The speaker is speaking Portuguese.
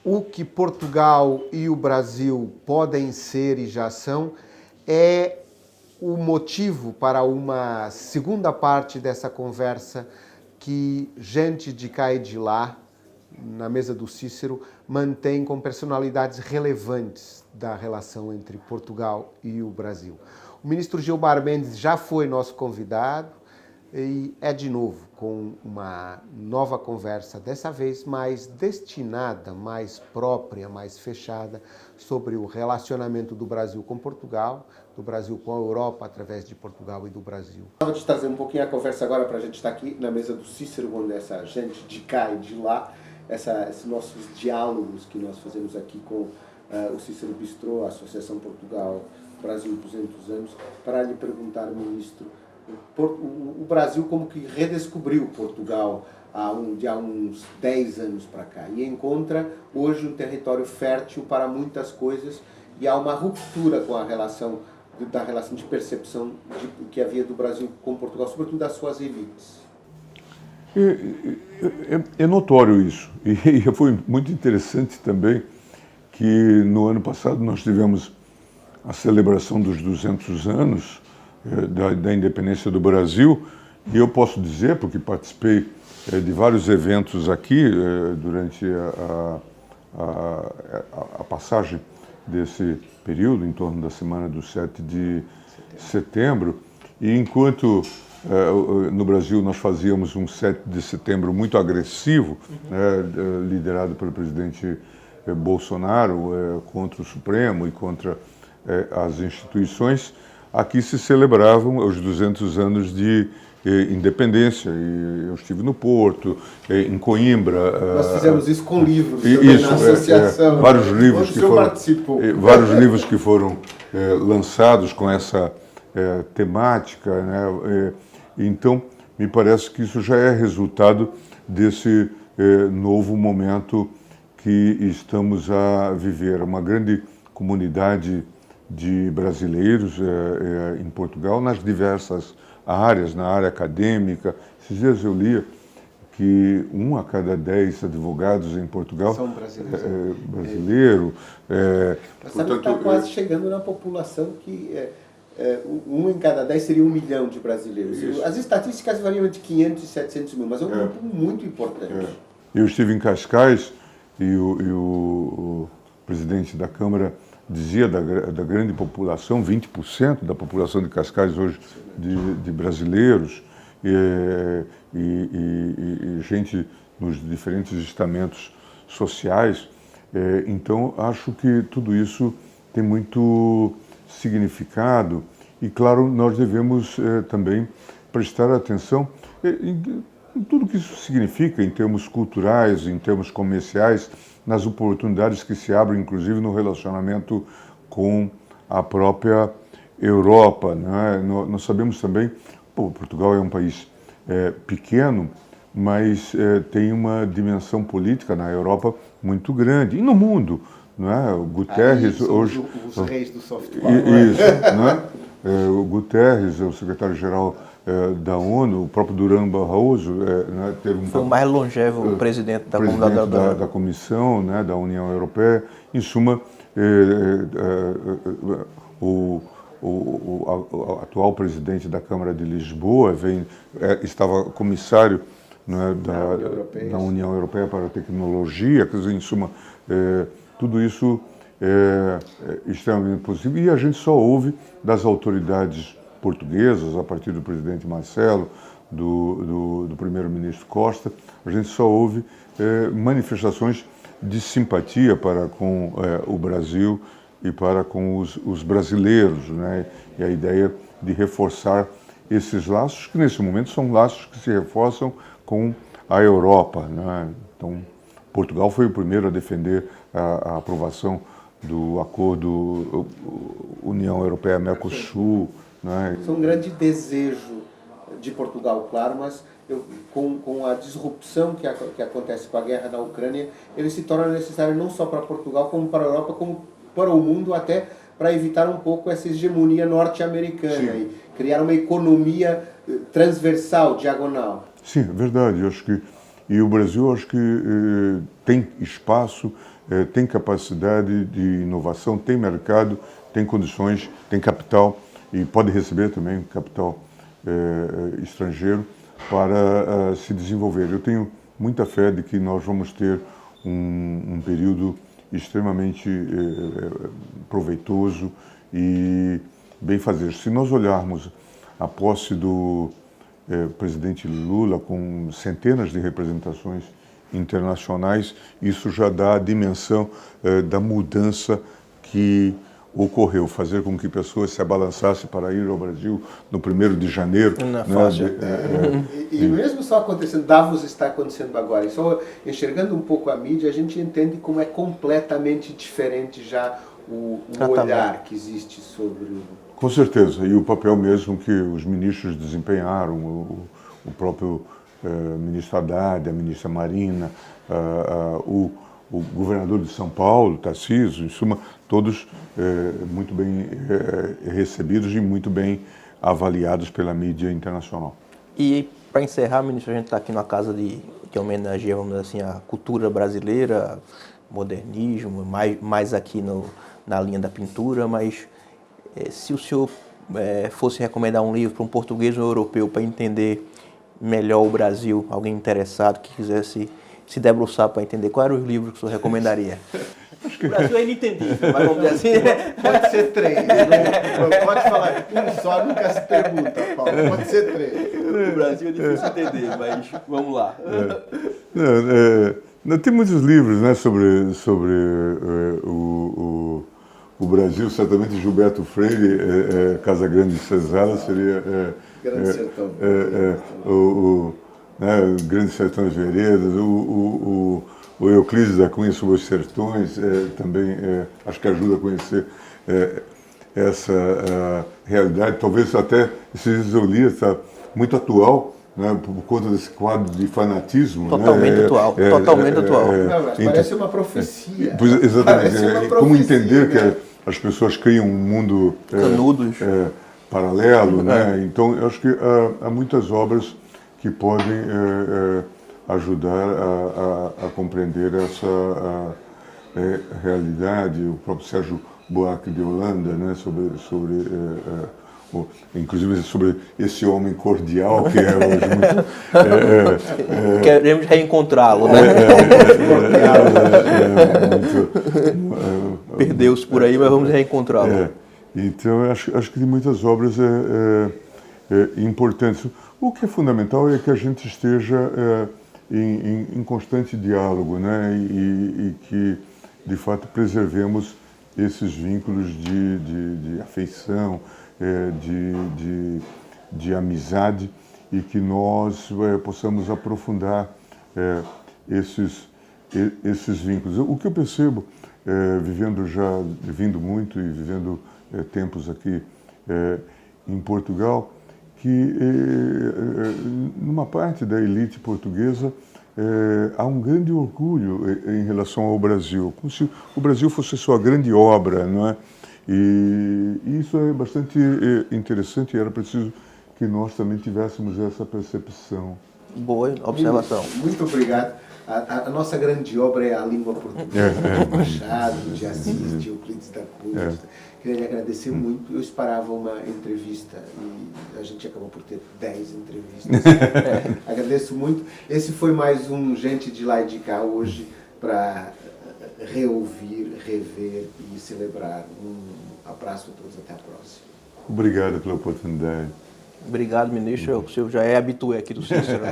o que Portugal e o Brasil podem ser e já são é o motivo para uma segunda parte dessa conversa que gente de cá e de lá, na mesa do Cícero, mantém com personalidades relevantes da relação entre Portugal e o Brasil. O ministro Gilmar Mendes já foi nosso convidado e é de novo com uma nova conversa, dessa vez mais destinada, mais própria, mais fechada, sobre o relacionamento do Brasil com Portugal, do Brasil com a Europa, através de Portugal e do Brasil. Eu vou te trazer um pouquinho a conversa agora para a gente estar aqui na mesa do Cícero, onde essa gente de cá e de lá, esses nossos diálogos que nós fazemos aqui com o Cícero Bistrô, a Associação Portugal Brasil 200 anos, para lhe perguntar, ministro, o Brasil como que redescobriu Portugal de há uns 10 anos para cá e encontra hoje um território fértil para muitas coisas e há uma ruptura com a relação de percepção que havia do Brasil com Portugal, sobretudo das suas elites. É notório isso e foi muito interessante também que no ano passado nós tivemos a celebração dos 200 anos da independência do Brasil, e eu posso dizer, porque participei de vários eventos aqui durante a passagem desse período, em torno da semana do 7 de setembro, e enquanto no Brasil nós fazíamos um 7 de setembro muito agressivo, liderado pelo presidente Bolsonaro contra o Supremo e contra as instituições, aqui se celebravam os 200 anos de independência. E eu estive no Porto, em Coimbra. Nós fizemos isso com livros também na associação. Vários livros que foram, participou. vários livros que foram lançados com essa temática, né? Então, me parece que isso já é resultado desse novo momento que estamos a viver. Uma grande comunidade de brasileiros em Portugal, nas diversas áreas, na área acadêmica. Esses dias eu lia que 1 a cada 10 advogados em Portugal são brasileiros. Brasileiro. Mas portanto, está quase chegando na população que 1 em cada 10 seria 1 milhão de brasileiros. Isso. As estatísticas variam de 500 e 700 mil, mas é um grupo muito importante. Eu estive em Cascais e o presidente da Câmara dizia da grande população, 20% da população de Cascais hoje de brasileiros e gente nos diferentes estamentos sociais. Então, acho que tudo isso tem muito significado e, claro, nós devemos também prestar atenção em tudo que isso significa em termos culturais, em termos comerciais, nas oportunidades que se abrem, inclusive, no relacionamento com a própria Europa, né? Nós sabemos também, Portugal é um país pequeno, mas tem uma dimensão política na Europa muito grande, e no mundo, não é? O Guterres hoje... Os reis do software. Isso, não é? O Guterres, o secretário-geral da ONU, o próprio Durão Barroso, né, teve foi o mais longevo presidente da Comissão, né, da União Europeia. Em suma, o atual presidente da Câmara de Lisboa estava comissário, né, da União Europeia para a Tecnologia, quer dizer, em suma, tudo isso é extremamente possível e a gente só ouve das autoridades portuguesas, a partir do presidente Marcelo, do primeiro-ministro Costa, a gente só ouve manifestações de simpatia para com o Brasil e para com os brasileiros, né? E a ideia de reforçar esses laços, que nesse momento são laços que se reforçam com a Europa, né? Então, Portugal foi o primeiro a defender a aprovação do acordo União Europeia-Mercosul. É um grande desejo de Portugal, claro, mas com a disrupção que acontece com a guerra na Ucrânia, ele se torna necessário não só para Portugal, como para a Europa, como para o mundo, até para evitar um pouco essa hegemonia norte-americana e criar uma economia transversal, diagonal. Sim, é verdade. Eu acho que E o Brasil, acho que tem espaço, tem capacidade de inovação, tem mercado, tem condições, tem capital e pode receber também capital estrangeiro para se desenvolver. Eu tenho muita fé de que nós vamos ter um período extremamente proveitoso e bem fazer. Se nós olharmos a posse do presidente Lula com centenas de representações internacionais, isso já dá a dimensão da mudança que ocorreu, fazer com que pessoas se abalançassem para ir ao Brasil no 1º de janeiro. Não é fácil. E mesmo só acontecendo, Davos está acontecendo agora, e só enxergando um pouco a mídia, a gente entende como é completamente diferente já o olhar que existe sobre o... Com certeza, e o papel mesmo que os ministros desempenharam, o próprio ministro Haddad, a ministra Marina, o governador de São Paulo, Tarcísio, em suma, todos muito bem recebidos e muito bem avaliados pela mídia internacional. E para encerrar, ministro, a gente está aqui numa casa que homenageia, vamos dizer assim, a cultura brasileira, modernismo, mais aqui na linha da pintura, mas se o senhor fosse recomendar um livro para um português ou um europeu para entender melhor o Brasil, alguém interessado que quisesse se debruçar para entender, qual era o livro que o senhor recomendaria? O Brasil é inentendível, mas vamos dizer assim... Pode ser 3, não pode falar um só, nunca se pergunta, Paulo, pode ser 3. O Brasil é difícil de entender, mas vamos lá. Tem muitos livros, né, sobre o Brasil, certamente Gilberto Freire, Casa Grande e Senzala seria... Grande Sertão. O Grande Sertão das Veredas, o Euclides da Cunha sobre os sertões, também acho que ajuda a conhecer essa realidade. Talvez até esses eu li, está muito atual, né, por conta desse quadro de fanatismo. Totalmente atual, totalmente atual. Não, mas parece uma profecia. Pois, exatamente, como entender né? que as pessoas criam um mundo Canudos. paralelo, né? Então, eu acho que há muitas obras que podem ajudar a compreender essa realidade. O próprio Sérgio Buarque de Holanda, né? Inclusive sobre esse homem cordial que é hoje muito... Queremos reencontrá-lo, né? Perdeu-se por aí, mas vamos reencontrá-lo. Então, eu acho que tem muitas obras importantes. O que é fundamental é que a gente esteja em constante diálogo, né? E que, de fato, preservemos esses vínculos de afeição, de amizade, e que nós possamos aprofundar esses vínculos. O que eu percebo, vivendo muito e vivendo tempos aqui em Portugal, que numa parte da elite portuguesa há um grande orgulho em relação ao Brasil, como se o Brasil fosse sua grande obra, não é? E isso é bastante interessante, e era preciso que nós também tivéssemos essa percepção. Boa observação. Muito obrigado. A nossa grande obra é a língua portuguesa, Machado, de Assis, de Euclides da Cunha. Queria lhe agradecer muito. Eu esperava uma entrevista e a gente acabou por ter 10 entrevistas. Agradeço muito. Esse foi mais um Gente de Lá e de Cá hoje para reouvir, rever e celebrar. Um abraço a todos, até a próxima. Obrigado pela oportunidade. Obrigado, ministro. O senhor já é habitué aqui do Cícero.